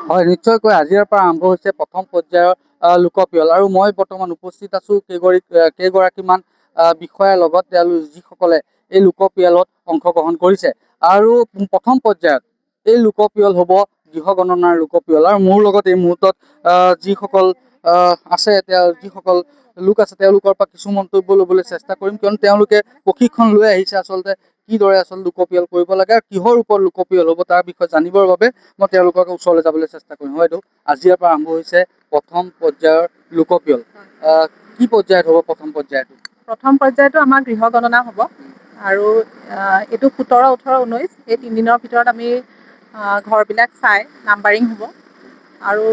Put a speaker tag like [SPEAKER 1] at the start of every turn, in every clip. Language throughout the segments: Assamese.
[SPEAKER 1] হয়, নিশ্চয়কৈ আজিৰ পৰা আৰম্ভ হৈছে প্ৰথম পৰ্যায়ৰ লোকপিয়ল আৰু মই বৰ্তমান উপস্থিত আছো কেইগৰাকীমান বিষয়াৰ লগত, তেওঁলোক যিসকলে এই লোকপিয়লত অংশগ্ৰহণ কৰিছে। আৰু প্ৰথম পৰ্যায়ত এই লোকপিয়ল হ'ব গৃহ গণনাৰ লোকপিয়ল। আৰু মোৰ লগত এই মুহূৰ্তত যিসকল আছে, যিসকল লোক আছে, তেওঁলোকৰ পৰা কিছু মন্তব্য ল'বলৈ চেষ্টা কৰিম, কিয়নো তেওঁলোকে প্ৰশিক্ষণ লৈ আহিছে আচলতে কিদৰে আচলতে লোকপিয়ল কৰিব লাগে আৰু কিহৰ ওপৰত লোকপিয়ল হ'ব তাৰ বিষয়ে জানিবৰ বাবে মই তেওঁলোকৰ ওচৰলৈ যাবলৈ চেষ্টা কৰিম। হয়তো আজিৰ পৰা আৰম্ভ হৈছে প্ৰথম পৰ্যায়ৰ লোকপিয়ল। কি পৰ্যায়ত হ'ব প্ৰথম পৰ্যায়টো?
[SPEAKER 2] প্ৰথম পৰ্যায়টো আমাৰ গৃহ গণনা হ'ব আৰু এইটো 17, 18, 19 এই 3 দিনৰ ভিতৰত আমি ঘৰবিলাক চাই নাম্বাৰিং হ'ব আৰু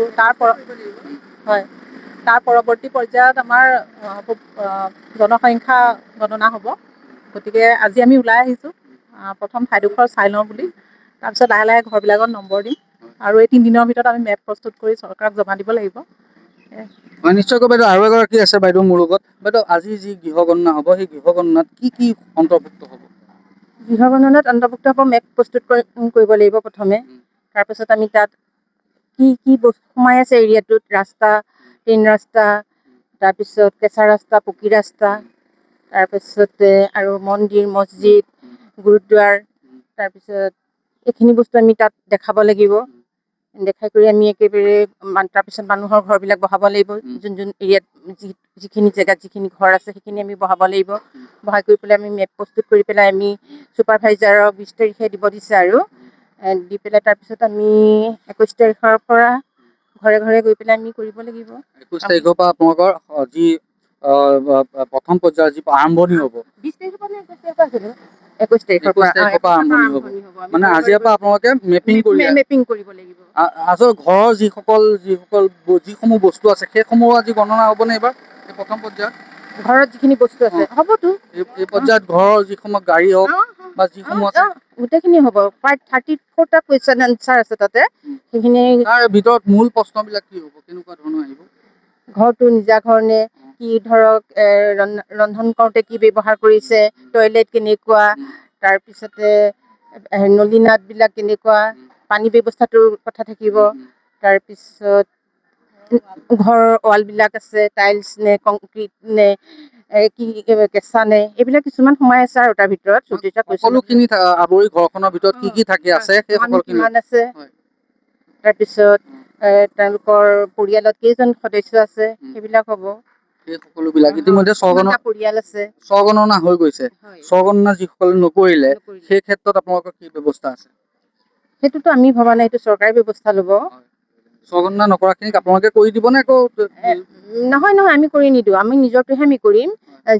[SPEAKER 2] তাৰ পৰৱৰ্তী পৰ্যায়ত আমাৰ জনসংখ্যা গণনা হ'ব। গতিকে আজি আমি ওলাই আহিছোঁ প্ৰথম ঠাইডোখৰ চাই লওঁ বুলি, তাৰপিছত লাহে লাহে ঘৰবিলাকত নম্বৰ দিম আৰু এই 3 দিনৰ ভিতৰত আমি মেপ প্ৰস্তুত কৰি চৰকাৰক জমা দিব লাগিব।
[SPEAKER 1] নিশ্চয়কৈ বাইদেউ, আৰু এগৰাকী আছে বাইদেউ মোৰ লগত। বাইদেউ, আজি যি গৃহ গণনা হ'ব, সেই গৃহ গণনাত কি অন্তৰ্ভুক্ত হ'ব?
[SPEAKER 2] গৃহ গণনাত অন্তৰ্ভুক্ত হ'ব মেপ প্ৰস্তুত কৰিব লাগিব প্ৰথমে। তাৰপিছত আমি তাত কি বস্তু সোমাই আছে এৰিয়াটোত, ৰাস্তা, ট্ৰেইন ৰাস্তা, তাৰপিছত কেঁচা ৰাস্তা, পকী ৰাস্তা, তাৰপিছতে আৰু মন্দিৰ, মছজিদ, গুৰুদ্বাৰ, তাৰপিছত এইখিনি বস্তু আমি তাত দেখাব লাগিব। দেখাই কৰি আমি একেবাৰে তাৰপিছত মানুহৰ ঘৰবিলাক বহাব লাগিব। যোন এৰিয়াত যিখিনি জেগাত যিখিনি ঘৰ আছে সেইখিনি আমি বহাব লাগিব। বহাই কৰি পেলাই আমি মেপ প্ৰস্তুত কৰি পেলাই আমি ছুপাৰভাইজাৰক 20 তাৰিখে দিব দিছে আৰু দি পেলাই তাৰপিছত আমি 21 তাৰিখৰ পৰা ঘৰে ঘৰে গৈ পেলাই আমি কৰিব লাগিব।
[SPEAKER 1] 21 তাৰিখৰ পৰা আপোনালোকৰ যি প্ৰথম পৰ্যায়ৰ যি আৰম্ভণি হ'ব।
[SPEAKER 2] 20 তাৰিখৰ পৰা 21 তাৰিখৰ পৰা
[SPEAKER 1] আৰম্ভণি হ'ব। মানে আজিৰ পৰা আপোনালোকে মেপিং
[SPEAKER 2] কৰিব লাগিব।
[SPEAKER 1] আচলতে ঘৰৰ যিসমূহ বস্তু আছে সেইসমূহ আজি গণনা হ'বনে এইবাৰ এই প্ৰথম পৰ্যায়ত?
[SPEAKER 2] ঘৰত যিখিনি বস্তু আছে হ'বতো।
[SPEAKER 1] এই পৰ্যায়ত ঘৰৰ যিসমূহ গাড়ী হওক বা যিসমূহ আছে
[SPEAKER 2] গোটেইখিনি হ'ব। প্ৰায় 34টা কুৱেশ্যন এনচাৰ আছে তাতে। সেইখিনি
[SPEAKER 1] তাৰ ভিতৰত মূল প্ৰশ্নবিলাক কি হ'ব, কেনেকুৱা ধৰণৰ আহিব?
[SPEAKER 2] ঘৰটো নিজা ঘৰ নে, কি ধৰক ৰন্ধন কৰোঁতে কি ব্যৱহাৰ কৰিছে, টয়লেট কেনেকুৱা, তাৰপিছতে নলী নাদবিলাক কেনেকুৱা, পানী ব্যৱস্থাটোৰ কথা থাকিব। তাৰপিছত ঘৰৰ ৱালবিলাক আছে টাইলছ নে কংক্ৰিট নে কি কেঁচা নে, এইবিলাক কিছুমান সোমাই আছে আৰু তাৰ ভিতৰত 34টা কুৱেশ্যন।
[SPEAKER 1] সকলোখিনি আৱৰি ঘৰখনৰ ভিতৰত কি থাকি আছে সেই সকলোখিনি
[SPEAKER 2] আছে। তাৰপিছত তেওঁলোকৰ পৰিয়ালত কেইজন সদস্য আছে সেইবিলাক হ'ব।
[SPEAKER 1] সেই সকলোবিলাক ইতিমধ্যে
[SPEAKER 2] পৰিয়াল আছে,
[SPEAKER 1] স্বগণনা হৈ গৈছে। স্বগণনা যিসকলে নকৰিলে সেই ক্ষেত্ৰত আপোনালোকৰ কি ব্যৱস্থা আছে?
[SPEAKER 2] সেইটোতো আমি ভবা নাই, সেইটো চৰকাৰে ব্যৱস্থা ল'ব।
[SPEAKER 1] স্বগণনা নকৰাখিনিক আপোনালোকে কৰি দিব নে?
[SPEAKER 2] নহয়, আমি কৰি নিদিওঁ। আমি নিজৰটোহে আমি কৰিম।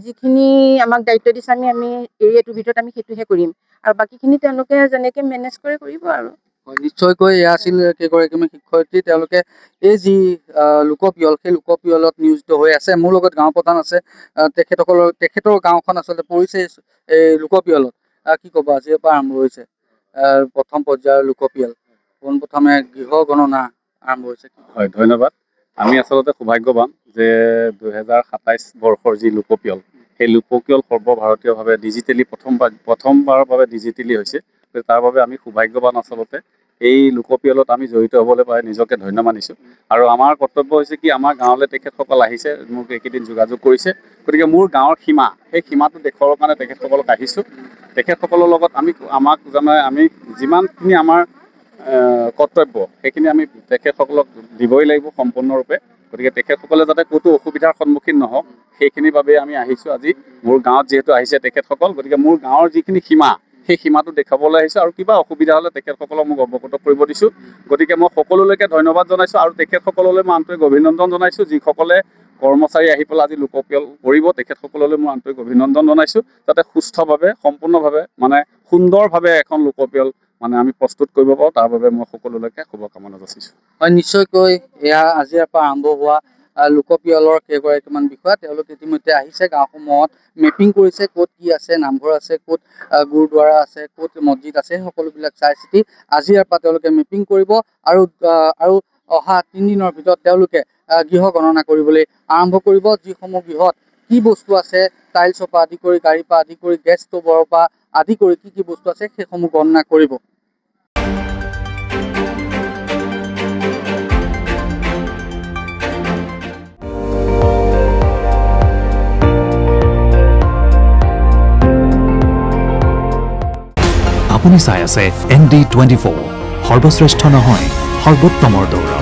[SPEAKER 2] যিখিনি আমাক দায়িত্ব দিছে আমি এৰিয়াটোৰ ভিতৰত আমি সেইটোহে কৰিম আৰু বাকীখিনি তেওঁলোকে যেনেকে মেনেজ কৰে কৰিব আৰু।
[SPEAKER 1] নিশ্চয়কৈ এয়া আছিল কেইগৰাকীমান শিক্ষয়িত্ৰী, তেওঁলোকে এই যি লোকপিয়ল সেই লোকপিয়লত নিয়োজিত হৈ আছে। মোৰ লগত গাঁও প্ৰধান আছে, তেখেতৰ গাঁওখন আচলতে পৰিছে এই লোকপিয়লত। কি ক'ব, আজিৰ পৰা আৰম্ভ হৈছে প্ৰথম পৰ্যায়ৰ লোকপিয়ল, পোনপ্ৰথমে গৃহ গণনা আৰম্ভ হৈছে।
[SPEAKER 3] হয়, ধন্যবাদ। আমি আচলতে সৌভাগ্যৱান যে 2027 বৰ্ষৰ যি লোকপিয়ল, সেই লোকপিয়ল সৰ্বভাৰতীয়ভাৱে ডিজিটেলি প্ৰথমবাৰৰ বাবে ডিজিটেলি হৈছে। তাৰ বাবে আমি সৌভাগ্যৱান। আচলতে এই লোকপিয়লত আমি জড়িত হ'বলৈ পাই নিজকে ধন্য মানিছোঁ। আৰু আমাৰ কৰ্তব্য হৈছে কি, আমাৰ গাঁৱলৈ তেখেতসকল আহিছে, মোক এইকেইদিন যোগাযোগ কৰিছে। গতিকে মোৰ গাঁৱৰ সীমা, সেই সীমাটো দেখুৱাবৰ কাৰণে তেখেতসকলক আহিছোঁ। তেখেতসকলৰ লগত আমাক জনাই আমি যিমানখিনি আমাৰ কৰ্তব্য সেইখিনি আমি তেখেতসকলক দিবই লাগিব সম্পূৰ্ণৰূপে। গতিকে তেখেতসকলে যাতে ক'তো অসুবিধাৰ সন্মুখীন নহওক সেইখিনিৰ বাবে আমি আহিছোঁ আজি। মোৰ গাঁৱত যিহেতু আহিছে তেখেতসকল, গতিকে মোৰ গাঁৱৰ যিখিনি সীমা সেই সীমাটো দেখাবলৈ আহিছোঁ আৰু কিবা অসুবিধা হ'লে তেখেতসকলক মোক অৱগত কৰিব দিছোঁ। গতিকে মই সকলোলৈকে ধন্যবাদ জনাইছোঁ আৰু তেখেতসকললৈ মই আন্তৰিক অভিনন্দন জনাইছোঁ। যিসকলে কৰ্মচাৰী আহি পেলাই আজি লোকপিয়ল কৰিব, তেখেতসকললৈ মই আন্তৰিক অভিনন্দন জনাইছোঁ, যাতে সুস্থভাৱে সম্পূৰ্ণভাৱে সুন্দৰভাৱে এখন লোকপিয়ল আমি প্ৰস্তুত কৰিব পাৰোঁ। তাৰ বাবে মই সকলোলৈকে শুভকামনা যাচিছোঁ।
[SPEAKER 1] হয়, নিশ্চয়কৈ এয়া আজিৰ পৰা আৰম্ভ হোৱা লোকপিয়লৰ কেইগৰাকীমান বিষয়া, তেওঁলোক ইতিমধ্যে আহিছে গাঁওসমূহত, মেপিং কৰিছে ক'ত কি আছে, নামঘৰ আছে, ক'ত গুৰুদ্বাৰা আছে, ক'ত মছজিদ আছে, সকলোবিলাক চাই চিতি আজিৰ পৰা তেওঁলোকে মেপিং কৰিব আৰু অহা 3 দিনৰ ভিতৰত তেওঁলোকে গৃহ গণনা কৰিবলৈ আৰম্ভ কৰিব। যিসমূহ গৃহত কি বস্তু আছে, টাইলছৰ পৰা আদি কৰি, গাড়ীৰ পৰা আদি কৰি, গেছ ষ্ট'ভৰ পৰা আদি কৰি কি বস্তু আছে সেইসমূহ গণনা কৰিব।
[SPEAKER 4] আপুনি চাই আছে ND24 সৰ্বশ্ৰেষ্ঠ নহয় সৰ্বোত্তমৰ দৌৰ।